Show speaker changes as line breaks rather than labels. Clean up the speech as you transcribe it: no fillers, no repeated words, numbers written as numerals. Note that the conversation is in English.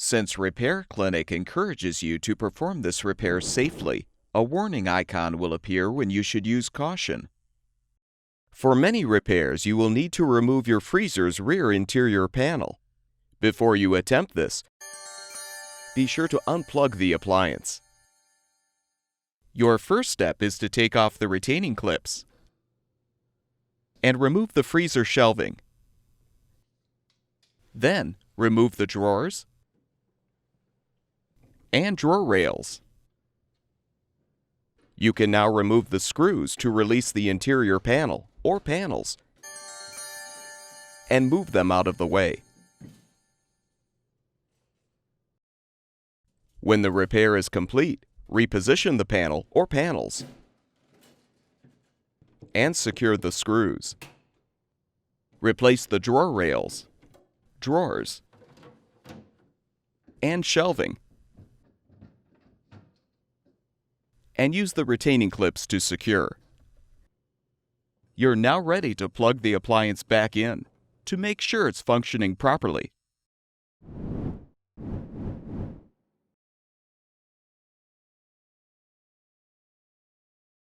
Since Repair Clinic encourages you to perform this repair safely, a warning icon will appear when you should use caution. For many repairs, you will need to remove your freezer's rear interior panel. Before you attempt this, be sure to unplug the appliance. Your first step is to take off the retaining clips and remove the freezer shelving. Then, remove the drawers and drawer rails. You can now remove the screws to release the interior panel or panels and move them out of the way. When the repair is complete, reposition the panel or panels and secure the screws. Replace the drawer rails, drawers, and shelving, and use the retaining clips to secure. You're now ready to plug the appliance back in to make sure it's functioning properly.